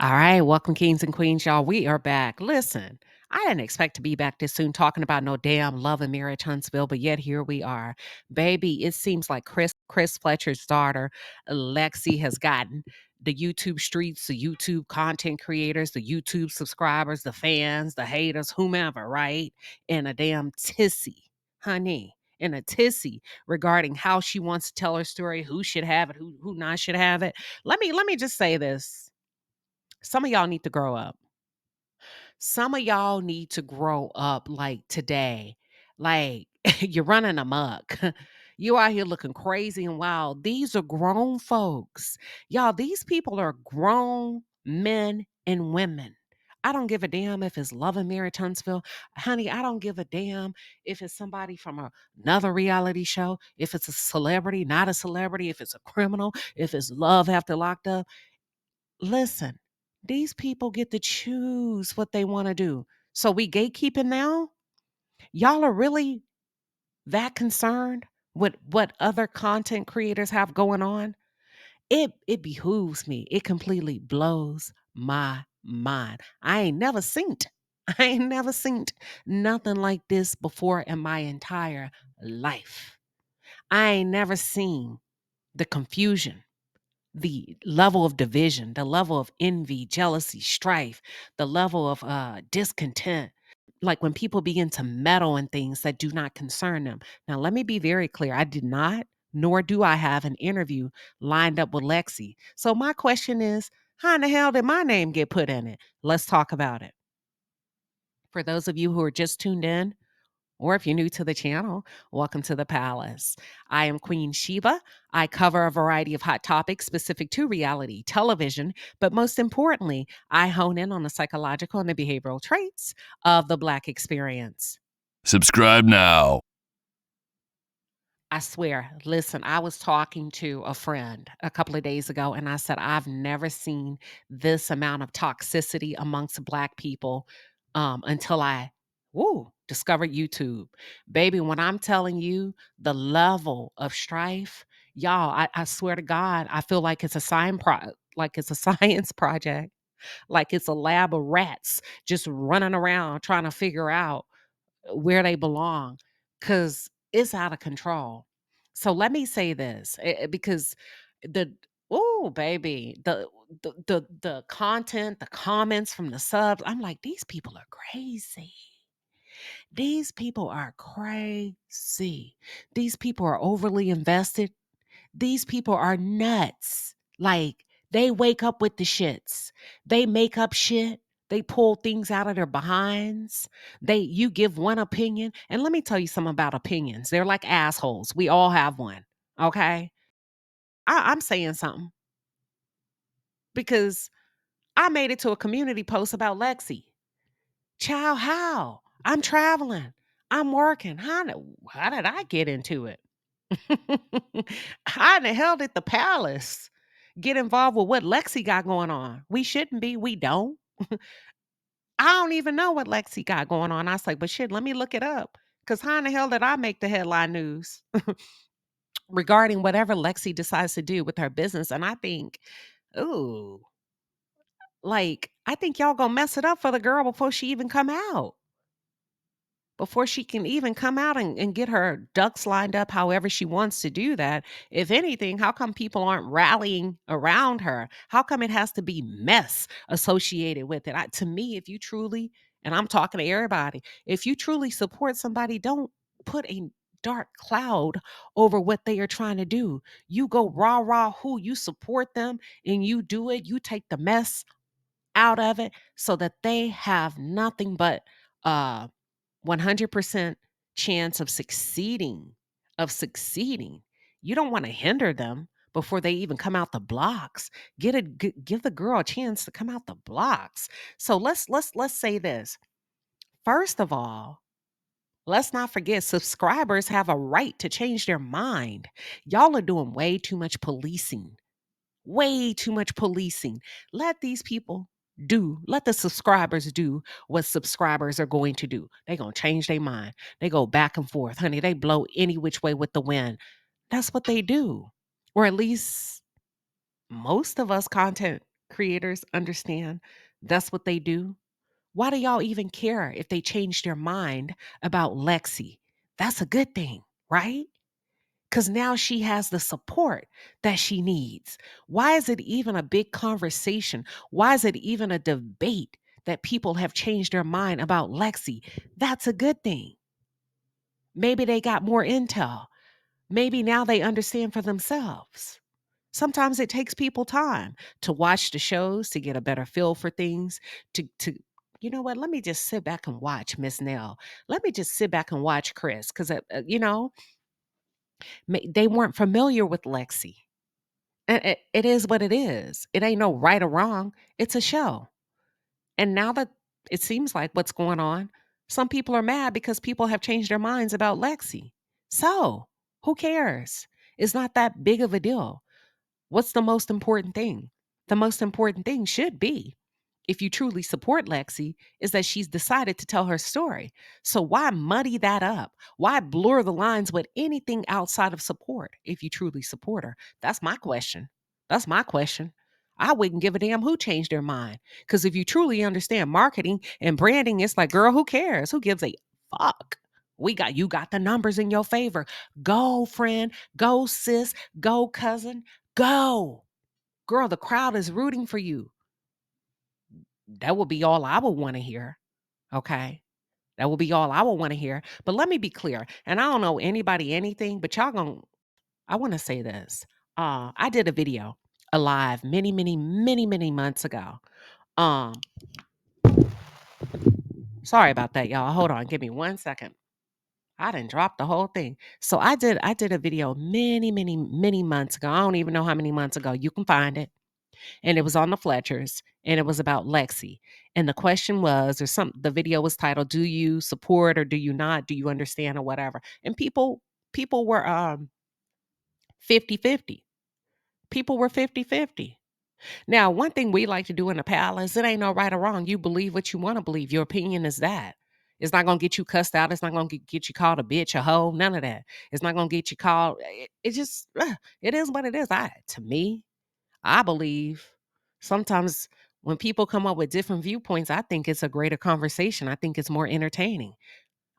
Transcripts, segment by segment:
All right, welcome, kings and queens, y'all. We are back. Listen, I didn't expect to be back this soon talking about no damn Love and Marriage Huntsville, but yet here we are. Baby, it seems like Chris Fletcher's daughter, Lexi, has gotten the YouTube streets, the YouTube content creators, the YouTube subscribers, the fans, the haters, whomever, right? In a damn tissy, honey. In a tissy regarding how she wants to tell her story, who should have it, who not should have it. Let me just say this. Some of y'all need to grow up. Some of y'all need to grow up like today. Like you're running amok. You out here looking crazy and wild. These are grown folks. Y'all, these people are grown men and women. I don't give a damn if it's Love and Marriage Huntsville. Honey, I don't give a damn if it's somebody from another reality show, if it's a celebrity, not a celebrity, if it's a criminal, if it's love after locked up. Listen, these people get to choose what they want to do. So we gatekeeping now? Y'all are really that concerned with what other content creators have going on? It behooves me. It completely blows my mind. I ain't never seen it. I ain't never seen nothing like this before in my entire life. I ain't never seen the confusion, the level of division, the level of envy, jealousy, strife, the level of discontent. Like when people begin to meddle in things that do not concern them. Now, let me be very clear. I did not, nor do I have an interview lined up with Lexi. So my question is, how in the hell did my name get put in it? Let's talk about it. For those of you who are just tuned in, or if you're new to the channel, welcome to the palace. I am Queen Sheba. I cover a variety of hot topics specific to reality television, but most importantly, I hone in on the psychological and the behavioral traits of the Black experience. Subscribe now. I swear, listen, I was talking to a friend a couple of days ago, and I said, I've never seen this amount of toxicity amongst Black people until I discovered YouTube. Baby, when I'm telling you the level of strife, y'all, I swear to God, I feel like it's a like it's a science project, like it's a lab of rats just running around trying to figure out where they belong because it's out of control. So let me say this because the baby the content, the comments from the subs, I'm like, these people are crazy. These people are crazy. These people are overly invested. These people are nuts. Like, they wake up with the shits. They make up shit. They pull things out of their behinds. You give one opinion. And let me tell you something about opinions. They're like assholes. We all have one. Okay. I'm saying something because I made it to a community post about Lexi. Child, how? I'm traveling. I'm working. How did I get into it? How in the hell did the palace get involved with what Lexi got going on? We shouldn't be. We don't. I don't even know what Lexi got going on. I was like, but shit, let me look it up. Because how in the hell did I make the headline news regarding whatever Lexi decides to do with her business? And I think, ooh, like, I think y'all gonna mess it up for the girl before she even come out. Before she can even come out and get her ducks lined up however she wants to do that. If anything, how come people aren't rallying around her? How come it has to be mess associated with it? To me, if you truly, and I'm talking to everybody, if you truly support somebody, don't put a dark cloud over what they are trying to do. You go rah rah who, you support them and you do it. You take the mess out of it so that they have nothing but 100% chance of succeeding. You don't want to hinder them before they even come out the blocks. Give the girl a chance to come out the blocks. So let's say this. First of all, let's not forget subscribers have a right to change their mind. Y'all are doing way too much policing. Way too much policing. Let these people let the subscribers do what subscribers are going to do. They're going to change their mind. They go back and forth. Honey, they blow any which way with the wind. That's what they do. Or at least most of us content creators understand that's what they do? Why do y'all even care if they change their mind about Lexi? That's a good thing, right? Because now she has the support that she needs. Why is it even a big conversation? Why is it even a debate that people have changed their mind about Lexi? That's a good thing. Maybe they got more intel. Maybe now they understand for themselves. Sometimes it takes people time to watch the shows to get a better feel for things, to you know what? Let me just sit back and watch Miss Nell. Let me just sit back and watch Chris because they weren't familiar with Lexi. And it is what it is. It ain't no right or wrong. It's a show. And now that it seems like what's going on, some people are mad because people have changed their minds about Lexi. So who cares? It's not that big of a deal. What's the most important thing? The most important thing should be, if you truly support Lexi, is that she's decided to tell her story. So why muddy that up? Why blur the lines with anything outside of support if you truly support her? That's my question. That's my question. I wouldn't give a damn who changed their mind. Because if you truly understand marketing and branding, it's like, girl, who cares? Who gives a fuck? You got the numbers in your favor. Go, friend. Go, sis. Go, cousin. Go. Girl, the crowd is rooting for you. That would be all I would want to hear. Okay. That would be all I would want to hear. But let me be clear. And I don't know anybody anything, but I want to say this. I did a video, a live many, many, many, many months ago. Um, Sorry about that, y'all. Hold on, give me 1 second. I didn't drop the whole thing. So I did a video many, many, many months ago. I don't even know how many months ago. You can find it. And it was on the Fletchers, and it was about Lexi. And the question was, the video was titled, "Do you support or do you not? Do you understand or whatever?" And people were 50-50. People were 50-50. Now, one thing we like to do in the palace, it ain't no right or wrong. You believe what you want to believe. Your opinion is that. It's not gonna get you cussed out. It's not gonna get you called a bitch, a hoe, none of that. It's not gonna get you called. It just, it is what it is. To me, I believe sometimes when people come up with different viewpoints, I think it's a greater conversation. I think it's more entertaining.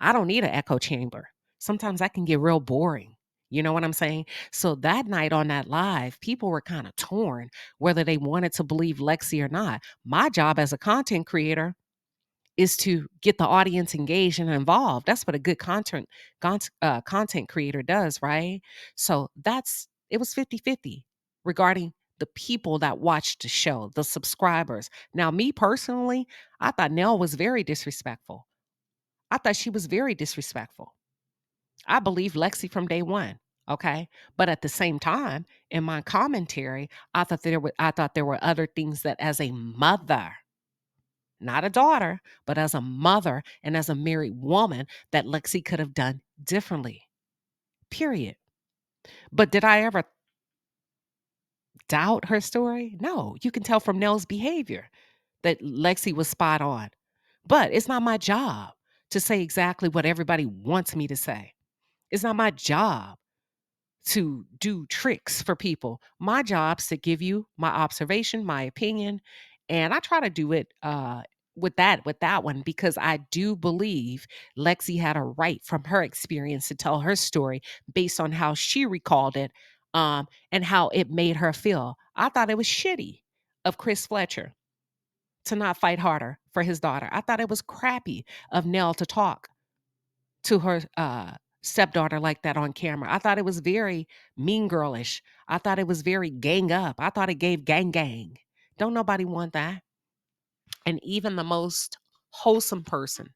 I don't need an echo chamber. Sometimes I can get real boring. You know what I'm saying? So that night on that live, people were kind of torn whether they wanted to believe Lexi or not. My job as a content creator is to get the audience engaged and involved. That's what a good content creator does, right? So it was 50-50 regarding the people that watched the show, the subscribers. Now, me personally, I thought Nell was very disrespectful. I thought she was very disrespectful. I believed Lexi from day one. Okay. But at the same time, in my commentary, I thought there were other things that as a mother, not a daughter, but as a mother and as a married woman that Lexi could have done differently. Period. But did I ever doubt her story? No. You can tell from Nell's behavior that Lexi was spot on. But it's not my job to say exactly what everybody wants me to say. It's not my job to do tricks for people. My job's to give you my observation, my opinion, and I try to do it with that one because I do believe Lexi had a right from her experience to tell her story based on how she recalled it and how it made her feel. I thought it was shitty of Chris Fletcher to not fight harder for his daughter. I thought it was crappy of Nell to talk to her stepdaughter like that on camera. I thought it was very mean girlish. I thought it was very gang up. I thought it gave gang gang. Don't nobody want that. And even the most wholesome person,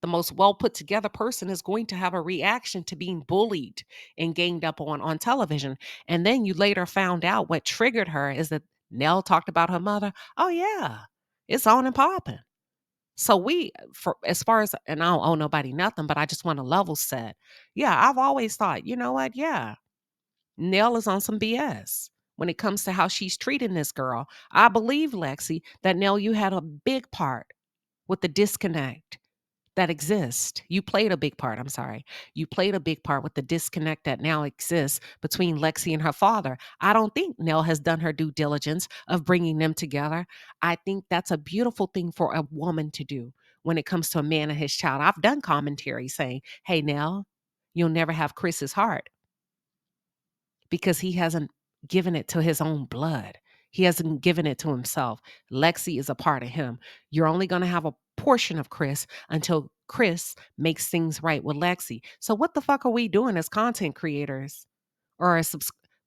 the most well put together person is going to have a reaction to being bullied and ganged up on television. And then you later found out what triggered her is that Nell talked about her mother. Oh yeah, it's on and popping. So for as far as, and I don't owe nobody nothing, but I just want to level set. Yeah, I've always thought, you know what? Yeah, Nell is on some BS when it comes to how she's treating this girl. I believe, Lexi, that Nell, you had a big part with the disconnect that exist. You played a big part. I'm sorry. You played a big part with the disconnect that now exists between Lexi and her father. I don't think Nell has done her due diligence of bringing them together. I think that's a beautiful thing for a woman to do when it comes to a man and his child. I've done commentary saying, hey, Nell, you'll never have Chris's heart because he hasn't given it to his own blood. He hasn't given it to himself. Lexi is a part of him. You're only going to have a portion of Chris until Chris makes things right with Lexi. So what the fuck are we doing as content creators or as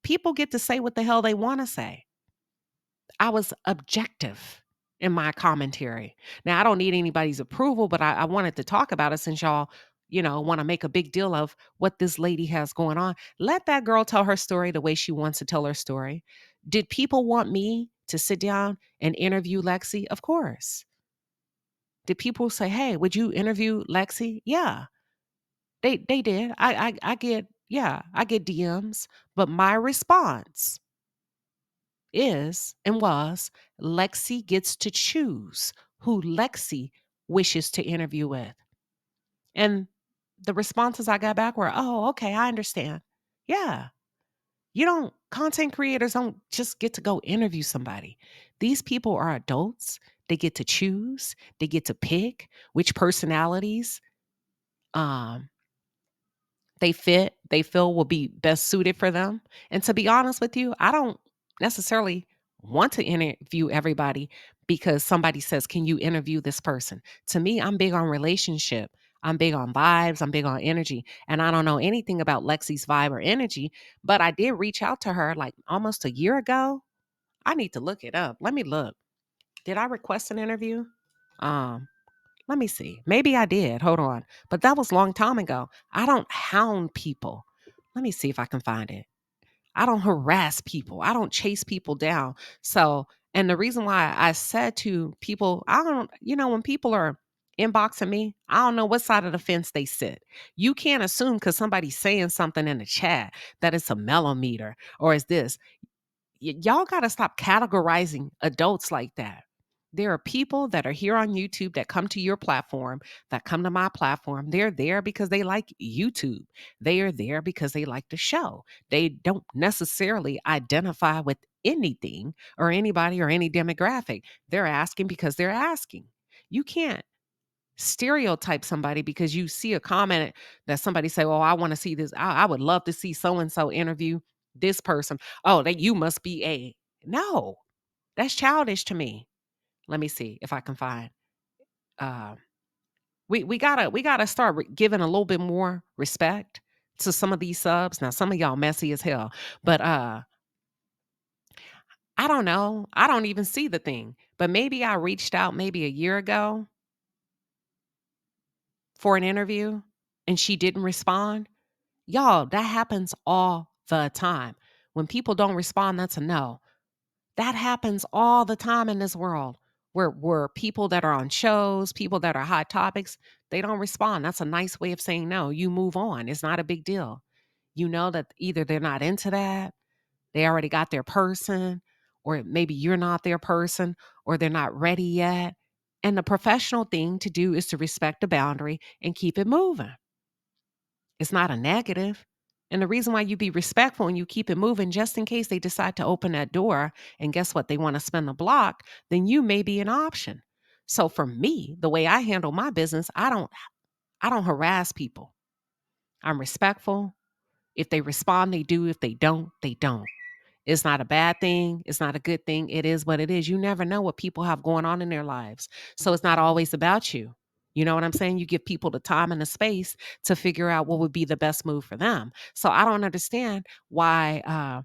people get to say what the hell they want to say? I was objective in my commentary. Now, I don't need anybody's approval, but I wanted to talk about it since y'all, want to make a big deal of what this lady has going on. Let that girl tell her story the way she wants to tell her story. Did people want me to sit down and interview Lexi? Of course. Did people say, "Hey, would you interview Lexi?" Yeah, they did. I get I get DMs, but my response is and was Lexi gets to choose who Lexi wishes to interview with. And the responses I got back were, oh, okay, I understand. Yeah. Content creators don't just get to go interview somebody. These people are adults. They get to choose, they get to pick which personalities um, they feel will be best suited for them. And to be honest with you, I don't necessarily want to interview everybody because somebody says, "Can you interview this person?" To me, I'm big on relationship. I'm big on vibes. I'm big on energy. And I don't know anything about Lexi's vibe or energy, but I did reach out to her like almost a year ago. I need to look it up. Let me look. Did I request an interview? Um, Let me see. Maybe I did. Hold on. But that was a long time ago. I don't hound people. Let me see if I can find it. I don't harass people. I don't chase people down. So, and the reason why I said to people, I don't, when people are inboxing me, I don't know what side of the fence they sit. You can't assume because somebody's saying something in the chat that it's a mellometer or is this. Y'all got to stop categorizing adults like that. There are people that are here on YouTube that come to your platform, that come to my platform. They're there because they like YouTube. They are there because they like the show. They don't necessarily identify with anything or anybody or any demographic. They're asking because they're asking. You can't stereotype somebody because you see a comment that somebody say, "Oh, I want to see this. I would love to see so and so interview this person." Oh, that you must be a no. That's childish to me. Let me see if I can find. Uh, we gotta start giving a little bit more respect to some of these subs. Now, some of y'all messy as hell, but I don't know. I don't even see the thing. But maybe I reached out maybe a year ago for an interview, and she didn't respond. Y'all, that happens all the time. When people don't respond, that's a no. That happens all the time in this world where people that are on shows, people that are hot topics, they don't respond. That's a nice way of saying no. You move on. It's not a big deal. You know that either they're not into that, they already got their person, or maybe you're not their person, or they're not ready yet. And the professional thing to do is to respect the boundary and keep it moving. It's not a negative. And the reason why you be respectful and you keep it moving just in case they decide to open that door and guess what? They want to spend the block, then you may be an option. So for me, the way I handle my business, I don't harass people. I'm respectful. If they respond, they do. If they don't, they don't. It's not a bad thing. It's not a good thing. It is what it is. You never know what people have going on in their lives. So it's not always about you. You know what I'm saying? You give people the time and the space to figure out what would be the best move for them. So I don't understand why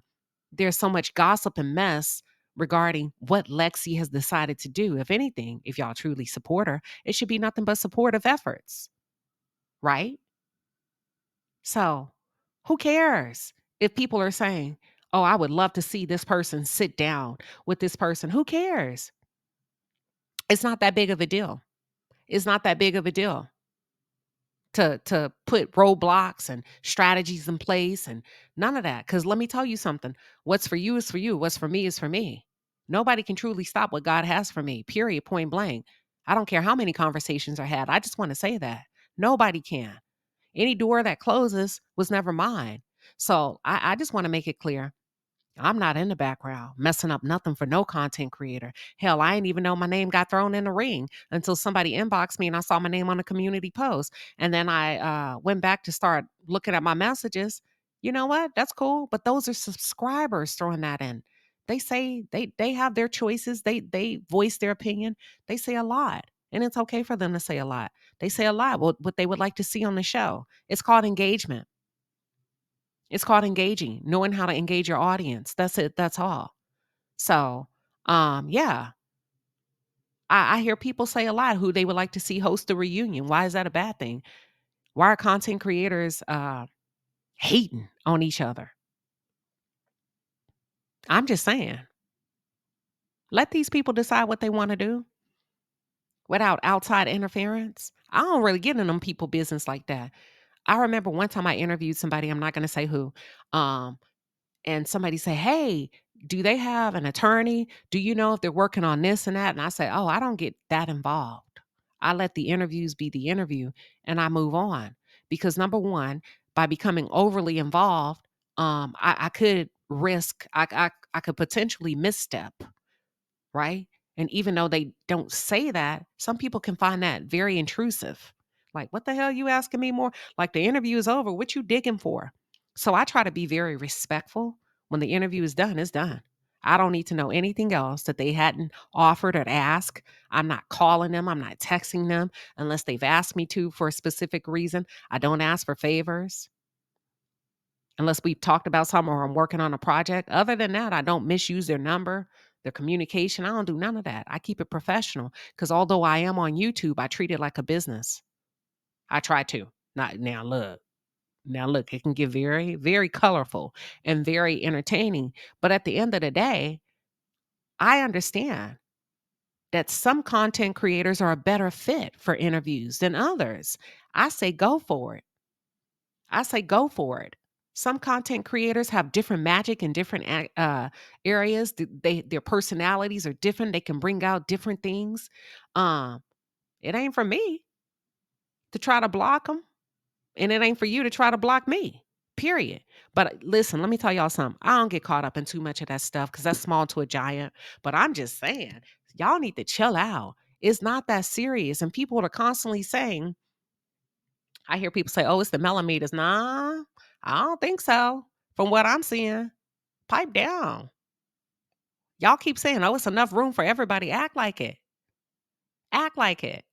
there's so much gossip and mess regarding what Lexi has decided to do. If anything, if y'all truly support her, it should be nothing but supportive efforts, right? So who cares if people are saying, oh, I would love to see this person sit down with this person? Who cares? It's not that big of a deal. It's not that big of a deal to put roadblocks and strategies in place and none of that. Because let me tell you something. What's for you is for you. What's for me is for me. Nobody can truly stop what God has for me, period, point blank. I don't care how many conversations are had. I just want to say that. Nobody can. Any door that closes was never mine. So I just want to make it clear. I'm not in the background messing up nothing for no content creator. Hell, I didn't even know my name got thrown in the ring until somebody inboxed me and I saw my name on a community post. And then I went back to start looking at my messages. You know what? That's cool. But those are subscribers throwing that in. They say they have their choices. They voice their opinion. They say a lot. And it's okay for them to say a lot. They say a lot what they would like to see on the show. It's called engagement. It's called engaging, knowing how to engage your audience. That's it. That's all. So, yeah, I hear people say a lot who they would like to see host a reunion. Why is that a bad thing? Why are content creators hating on each other? I'm just saying, let these people decide what they want to do without outside interference. I don't really get in them people business like that. I remember one time I interviewed somebody. I'm not going to say who. Um, and somebody say, "Hey, do they have an attorney? Do you know if they're working on this and that?" And I say, "Oh, I don't get that involved. I let the interviews be the interview and I move on." Because number one, by becoming overly involved, I could risk, I could potentially misstep, right? And even though they don't say that, some people can find that very intrusive. Like, what the hell you asking me more? Like the interview is over. What you digging for? So I try to be very respectful. When the interview is done, it's done. I don't need to know anything else that they hadn't offered or asked. I'm not calling them. I'm not texting them unless they've asked me to for a specific reason. I don't ask for favors unless we've talked about something or I'm working on a project. Other than that, I don't misuse their number, their communication. I don't do none of that. I keep it professional because although I am on YouTube, I treat it like a business. I try to. Not now. Look, it can get very, very colorful and very entertaining. But at the end of the day, I understand that some content creators are a better fit for interviews than others. I say go for it. I say go for it. Some content creators have different magic in different areas. Their personalities are different. They can bring out different things. Um, it ain't for me to try to block them, and it ain't for you to try to block me. Period. But listen, let me tell y'all something. I don't get caught up in too much of that stuff because that's small to a giant. But I'm just saying, y'all need to chill out. It's not that serious, and people are constantly saying I hear people say, "Oh, it's the millimeters." Nah, I don't think so. From what I'm seeing, pipe down. Y'all keep saying, "Oh, it's enough room for everybody." Act like it. Act like it.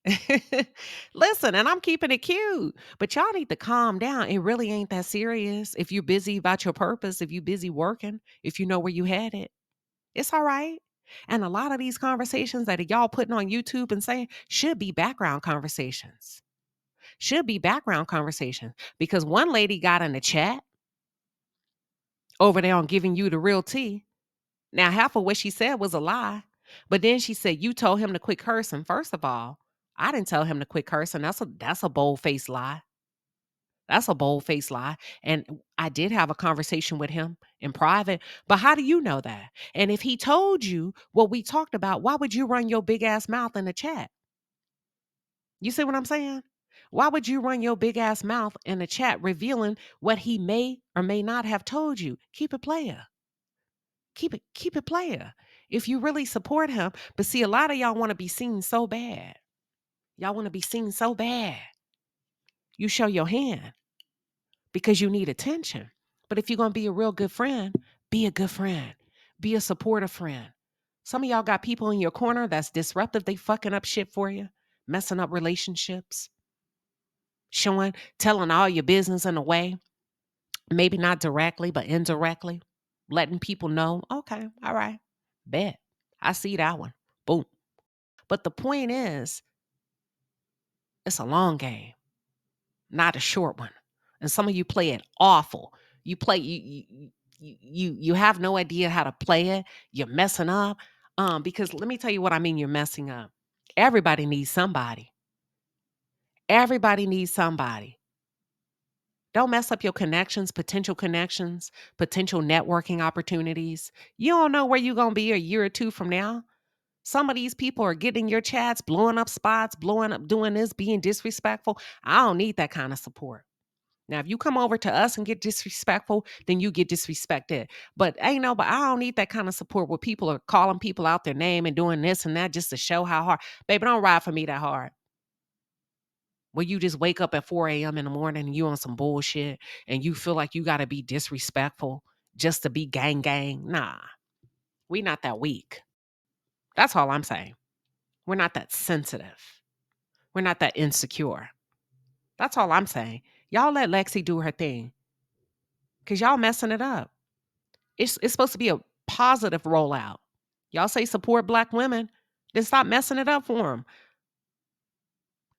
Listen, and I'm keeping it cute, but y'all need to calm down. It really ain't that serious. If you're busy about your purpose, if you're busy working, if you know where you headed, it's all right. And a lot of these conversations that y'all putting on YouTube and saying should be background conversations. Should be background conversation because one lady got in the chat over there on giving you the real tea. Now, half of what she said was a lie, but then she said you told him to quit cursing. First of all, I didn't tell him to quit cursing. That's a bold faced lie. That's a bold faced lie. And I did have a conversation with him in private. But how do you know that? And if he told you what we talked about, why would you run your big ass mouth in the chat? You see what I'm saying? Why would you run your big ass mouth in the chat revealing what he may or may not have told you? Keep it player. Keep it player. If you really support him, but see, a lot of y'all want to be seen so bad. Y'all want to be seen so bad. You show your hand because you need attention. But if you're gonna be a real good friend, be a good friend. Be a supportive friend. Some of y'all got people in your corner that's disruptive. They fucking up shit for you, messing up relationships, telling all your business in a way, maybe not directly, but indirectly, letting people know, okay, all right, bet. I see that one. Boom. But the point is, it's a long game, not a short one. And some of you play it awful. You play you have no idea how to play it. You're messing up. Because let me tell you what I mean you're messing up. Everybody needs somebody. Everybody needs somebody. Don't mess up your connections, potential networking opportunities. You don't know where you're going to be a year or two from now. Some of these people are getting in your chats, blowing up spots, blowing up, doing this, being disrespectful. I don't need that kind of support. Now, if you come over to us and get disrespectful, then you get disrespected. But but I don't need that kind of support where people are calling people out their name and doing this and that just to show how hard. Baby, don't ride for me that hard. Where you just wake up at 4 a.m. in the morning and you on some bullshit and you feel like you got to be disrespectful just to be gang gang. Nah, we not that weak. That's all I'm saying. We're not that sensitive. We're not that insecure. That's all I'm saying. Y'all let Lexi do her thing because y'all messing it up. It's supposed to be a positive rollout. Y'all say support Black women, then stop messing it up for them.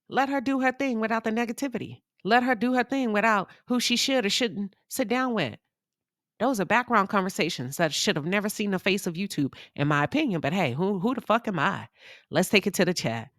Let her do her thing without the negativity. Let her do her thing without who she should or shouldn't sit down with. Those are background conversations that should have never seen the face of YouTube, in my opinion. But hey, who the fuck am I? Let's take it to the chat.